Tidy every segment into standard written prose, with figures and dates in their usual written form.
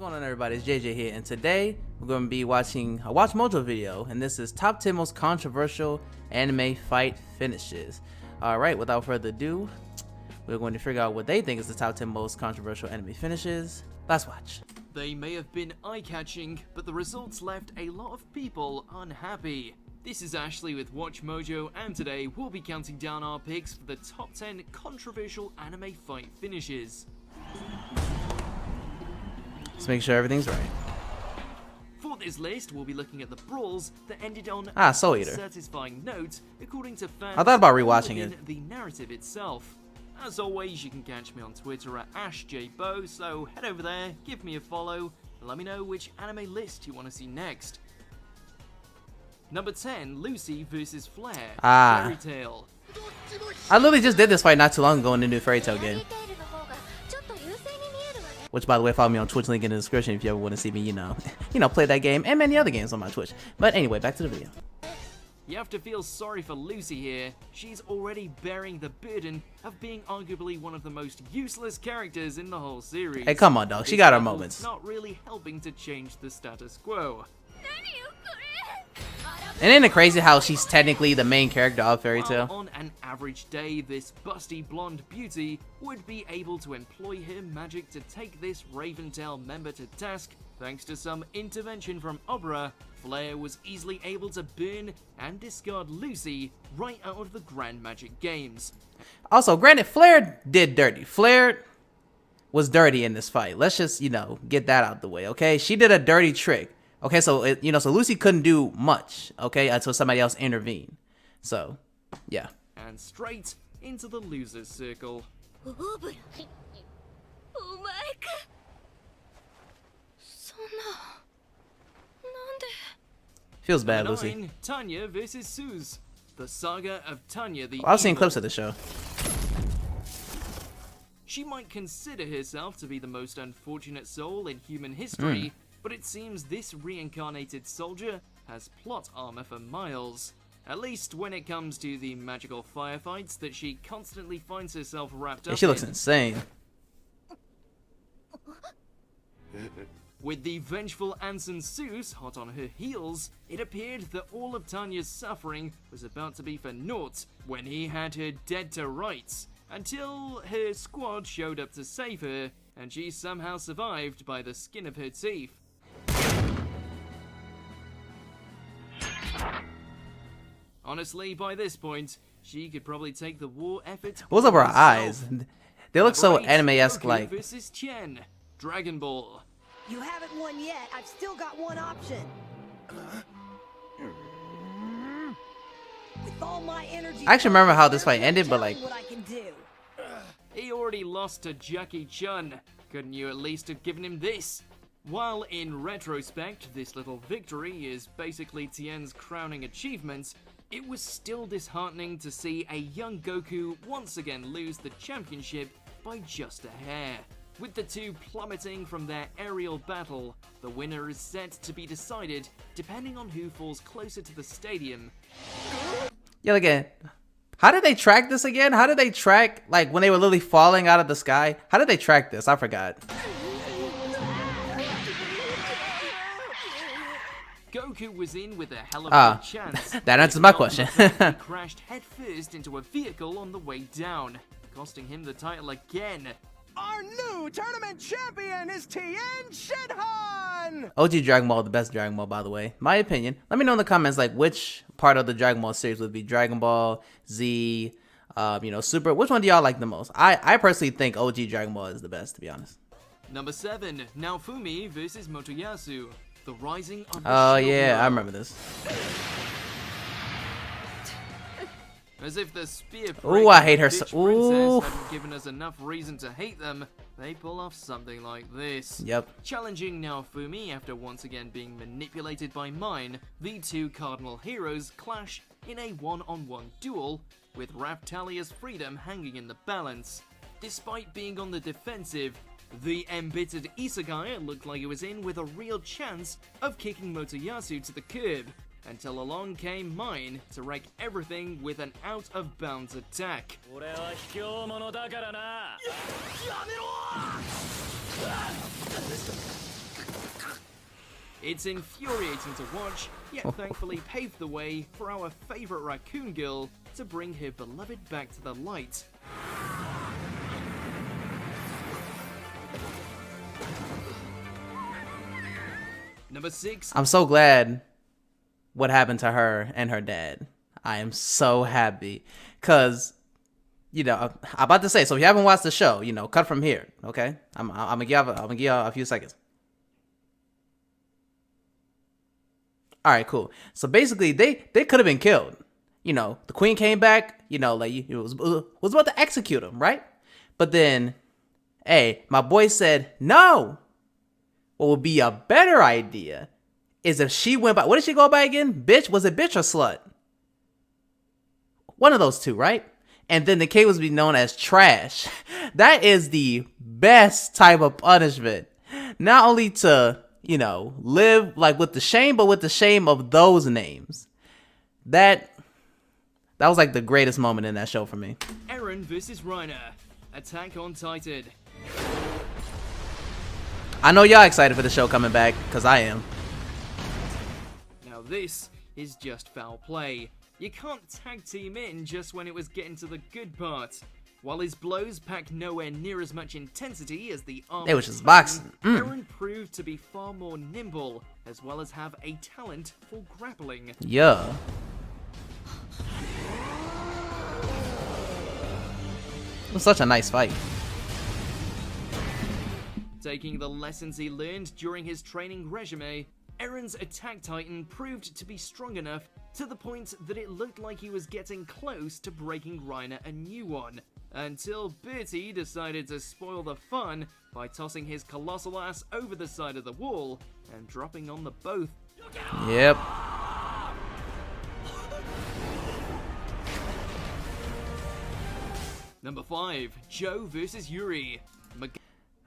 going on, everybody? It's JJ here, and today we're going to be watching a WatchMojo video, and this is top 10 most controversial anime fight finishes. Alright, without further ado, we're going to figure out what they think is the top 10 most controversial anime finishes. Let's watch. They may have been eye-catching, but the results left a lot of people unhappy. This is Ashley with WatchMojo, and today we'll be counting down our picks for the top 10 controversial anime fight finishes. Let's make sure everything's right. For this list, we'll be looking at the brawls that ended on Soul a Eater. satisfying note, according to fans. I thought about rewatching within it. The narrative itself. As always, you can catch me on Twitter at AshJBo, so head over there, give me a follow, and let me know which anime list you want to see next. Number 10, Lucy vs. Flair, Fairy Tail. I literally just did this fight not too long ago in the new Fairy Tail game. Which, by the way, follow me on Twitch, link in the description if you ever want to see me, you know, play that game and many other games on my Twitch. But anyway, back to the video. You have to feel sorry for Lucy here. She's already bearing the burden of being arguably one of the most useless characters in the whole series. Hey, come on, dog. She got her moments. Not really helping to change the status quo. And isn't it crazy how she's technically the main character of Fairy Tail? On an average day, this busty blonde beauty would be able to employ her magic to take this Raventail member to task. Thanks to some intervention from Obra, Flair was easily able to burn and discard Lucy right out of the Grand Magic Games. Also, granted, Flair did dirty. Flair was dirty in this fight. Let's just, get that out the way, okay? She did a dirty trick. Okay, so, so Lucy couldn't do much, okay, until somebody else intervened. So, yeah. And straight into the loser's circle. Feels bad, Number Lucy. 9, Tanya vs. Suze. The saga of Tanya the I've seen Evil. clips of the show. She might consider herself to be the most unfortunate soul in human history, but it seems this reincarnated soldier has plot armor for miles. At least when it comes to the magical firefights that she constantly finds herself wrapped up in. She looks insane. With the vengeful Anson Suze hot on her heels, it appeared that all of Tanya's suffering was about to be for naught when he had her dead to rights, until her squad showed up to save her, and she somehow survived by the skin of her teeth. Honestly, by this point, she could probably take the war effort. What's up with her herself. eyes? They look so Number 8, anime-esque, Goku like. versus Chen, Dragon Ball. You haven't won yet. I've still got one option. With all my energy, I actually remember how this fight ended, but like. what I can do. He already lost to Jackie Chun. Couldn't you at least have given him this? While in retrospect, this little victory is basically Tien's crowning achievement, it was still disheartening to see a young Goku once again lose the championship by just a hair. With the two plummeting from their aerial battle, the winner is set to be decided depending on who falls closer to the stadium. Yeah, again. How did they track this again? How did they track, like, when they were literally falling out of the sky? How did they track this? I forgot. Goku was in with a hell of a chance. That answers my question. He crashed headfirst into a vehicle on the way down, costing him the title again. Our new tournament champion is Tien Shinhan! OG Dragon Ball, the best Dragon Ball, by the way. My opinion. Let me know in the comments, like, which part of the Dragon Ball series would be Dragon Ball, Z, Super. Which one do y'all like the most? I personally think OG Dragon Ball is the best, to be honest. Number 7, Naofumi vs. Motoyasu. The Rising of the Oh, Shield yeah, Hero. I remember this. As if the spear Ooh, I hate her so. bitch princess Ooh. hadn't given us enough reason to hate them, they pull off something like this. Yep. Challenging Naofumi after once again being manipulated by Mine, the two cardinal heroes clash in a one-on-one duel, with Raphtalia's freedom hanging in the balance. Despite being on the defensive, the embittered Isekai looked like it was in with a real chance of kicking Motoyasu to the curb, until along came Mine to wreck everything with an out-of-bounds attack. It's infuriating to watch, yet thankfully paved the way for our favorite raccoon girl to bring her beloved back to the light. Number 6. I'm so glad what happened to her and her dad. I am so happy. Because, you know, I'm about to say, so if you haven't watched the show, you know, cut from here, okay? I'm gonna give y'all a few seconds. All right, cool. So basically, they could have been killed. You know, the queen came back, you know, like, it was about to execute him, right? But then, hey, my boy said, no. What would be a better idea is if she went by, what did she go by again? Bitch? Was it bitch or slut? One of those two, right? And then the kid was be known as trash. That is the best type of punishment. Not only to, you know, live like with the shame, but with the shame of those names. That was like the greatest moment in that show for me. Eren versus Reiner. Attack on Titan. I know y'all excited for the show coming back, because I am. Now this is just foul play. You can't tag team in just when it was getting to the good part. While his blows packed nowhere near as much intensity as the arm, They was just boxing. Eren proved to be far more nimble, as well as have a talent for grappling. Yeah. It was such a nice fight. Taking the lessons he learned during his training regime, Eren's Attack Titan proved to be strong enough to the point that it looked like he was getting close to breaking Reiner a new one, until Bertie decided to spoil the fun by tossing his colossal ass over the side of the wall and dropping on the both. Yep. Number 5, Joe versus Yuri.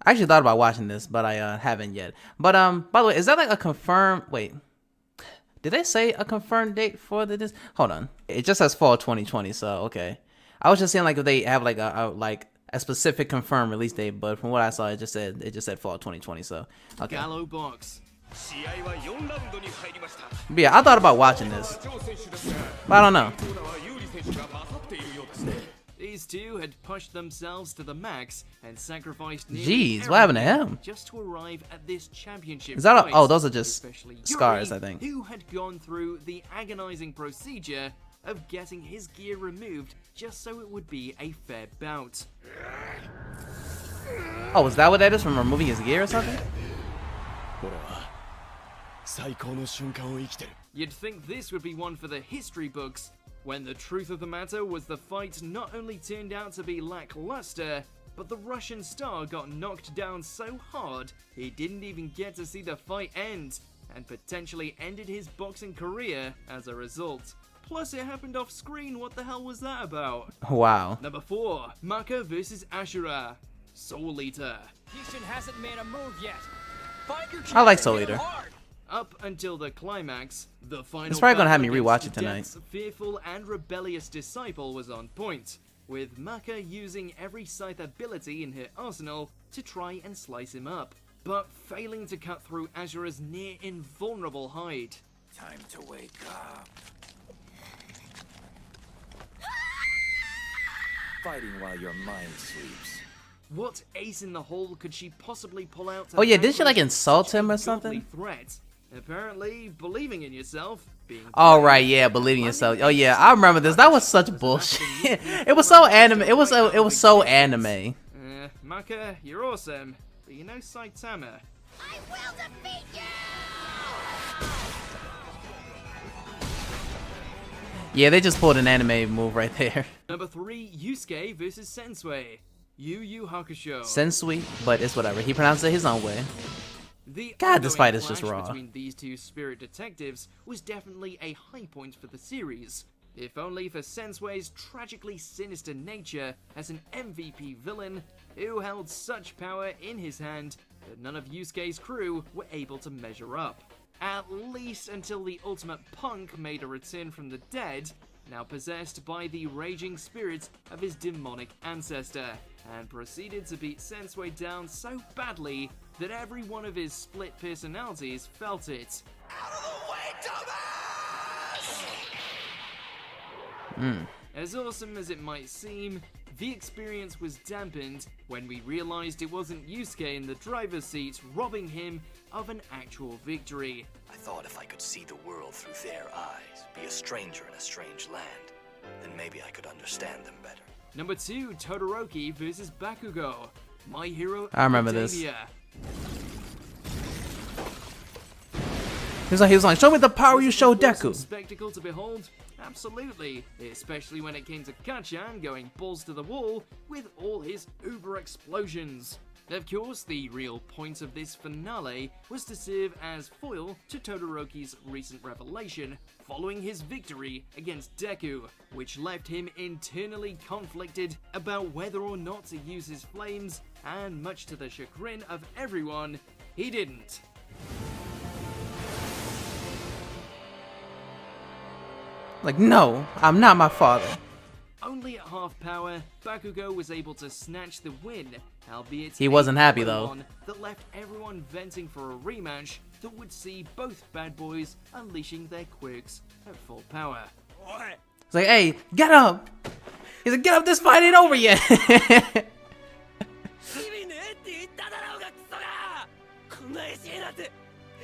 I actually thought about watching this, but I haven't yet. But by the way, is that like a confirmed? Wait, did they say a confirmed date for this? Hold on, it just says fall 2020. So okay, I was just saying like if they have like a specific confirmed release date, but from what I saw, it just said fall 2020. So okay. Gallo box. But yeah, I thought about watching this, but I don't know. These two had pushed themselves to the max and sacrificed Jeez, what happened to him? just to arrive at this championship. Is that fight, oh, those are just especially scars, Yuri, I think. who had gone through the agonizing procedure of getting his gear removed just so it would be a fair bout. Oh, is that what that is, from removing his gear or something? You'd think this would be one for the history books, when the truth of the matter was the fight not only turned out to be lackluster, but the Russian star got knocked down so hard he didn't even get to see the fight end, and potentially ended his boxing career as a result. Plus it happened off screen. What the hell was that about? Wow. Number 4, Maka versus Ashura. Soul Eater. Houston hasn't made a move yet. Find your I like chance Soul and hit him Eater. hard. Up until the climax, the final It's probably gonna have me battle rewatch it against tonight. Death's fearful and rebellious disciple was on point, with Maka using every scythe ability in her arsenal to try and slice him up, but failing to cut through Ashura's near invulnerable hide. Time to wake up. Fighting while your mind sleeps. What ace in the hole could she possibly pull out to Oh yeah, didn't she vanquish like insult such a him or godly something? Threat? Apparently, believing in yourself, being Oh right, yeah, believing yourself. Oh yeah, I remember this. That was such bullshit. It was so anime. It was so anime. Maka, you're awesome, but you know Saitama. I will defeat you! Yeah, they just pulled an anime move right there. Number 3, Yusuke versus Sensui. Yu Yu Hakusho. Sensui, but it's whatever. He pronounced it his own way. The God, this ongoing fight is just clash raw. between these two spirit detectives was definitely a high point for the series, if only for Sensui's tragically sinister nature as an MVP villain who held such power in his hand that none of Yusuke's crew were able to measure up. At least until the ultimate punk made a return from the dead, now possessed by the raging spirits of his demonic ancestor, and proceeded to beat Sensui down so badly that every one of his split personalities felt it. Out of the way, Thomas! As awesome as it might seem, the experience was dampened when we realized it wasn't Yusuke in the driver's seat robbing him of an actual victory. I thought if I could see the world through their eyes, be a stranger in a strange land, then maybe I could understand them better. Number 2, Todoroki vs. Bakugo. My Hero I remember this. Academia. He was like, show me the power you Was it showed an awesome Deku. spectacle to behold? Absolutely, especially when it came to Kachan going balls to the wall with all his uber explosions. Of course, the real point of this finale was to serve as foil to Todoroki's recent revelation following his victory against Deku, which left him internally conflicted about whether or not to use his flames, and much to the chagrin of everyone, he didn't. Like, no, I'm not my father. Only at half power, Bakugo was able to snatch the win, albeit He wasn't a happy, narrow though. one that left everyone venting for a rematch that would see both bad boys unleashing their quirks at full power. It's like, hey, get up. He's like, get up, this fight ain't over yet.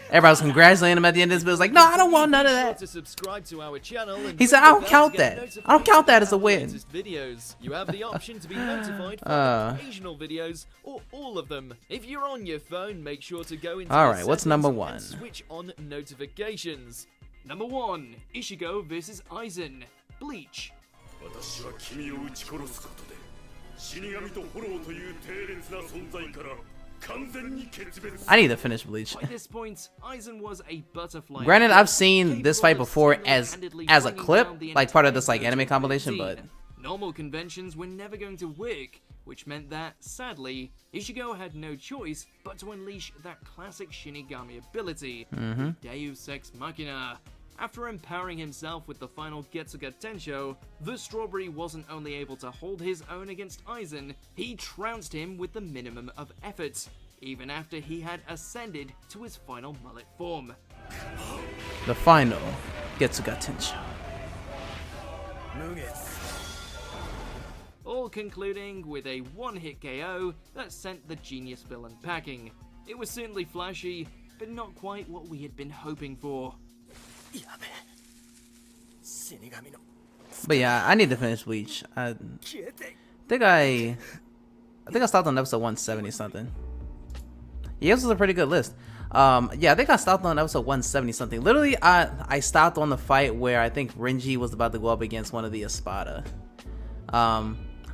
Everybody was congratulating him at the end of this, but it was like, no, I don't want none of Be sure that. to subscribe to our channel and He said, ring I the don't bell count to get that. notified I don't count that as a of our win. latest videos. You have the option to be notified for occasional videos or all of them. If you're on your phone, make sure to go into Alright, the what's settings number and one? switch on notifications. Number 1, Ishigo vs. Aizen, Bleach. 私は君を撃ち殺すことで死神とフォローという低劣な存在から完全に決別 I need to finish Bleach. By this point, Aizen was a butterfly. Granted, I've seen this fight capable of before as single-handedly a bringing clip, down the like part of this entire like anime Gojo compilation, 15. but Normal conventions were never going to work, which meant that, sadly, Ishigo had no choice but to unleash that classic Shinigami ability, Deus Ex Machina. After empowering himself with the final Getsuga Tensho, the Strawberry wasn't only able to hold his own against Aizen, he trounced him with the minimum of effort, even after he had ascended to his final mullet form. the final Getsuga Tensho. All concluding with a one-hit KO that sent the genius villain packing. It was certainly flashy, but not quite what we had been hoping for. But yeah, I need to finish Bleach. I think I stopped on episode 170 something. Yeah, this was a pretty good list. Yeah, I think I stopped on episode 170 something. Literally, I stopped on the fight where I think Renji was about to go up against one of the Espada.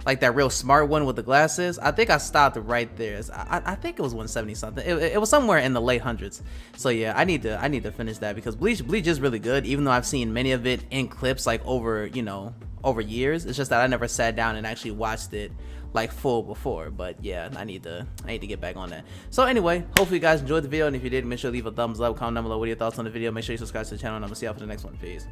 Like that real smart one with the glasses. I think I stopped right there. I think it was 170 something. It was somewhere in the late hundreds. So yeah, I need to finish that because Bleach is really good. Even though I've seen many of it in clips like over years. It's just that I never sat down and actually watched it like full before. But yeah, I need to get back on that. So anyway, hopefully you guys enjoyed the video, and if you did, make sure to leave a thumbs up, comment down below what are your thoughts on the video. Make sure you subscribe to the channel, and I'm gonna see y'all for the next one. Peace.